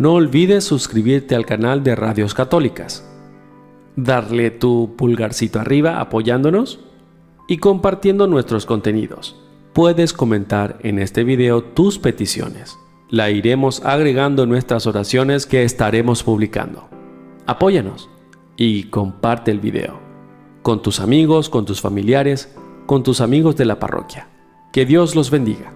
No olvides suscribirte al canal de Radios Católicas, darle tu pulgarcito arriba apoyándonos y compartiendo nuestros contenidos. Puedes comentar en este video tus peticiones. La iremos agregando en nuestras oraciones que estaremos publicando. Apóyanos y comparte el video con tus amigos, con tus familiares, con tus amigos de la parroquia. Que Dios los bendiga.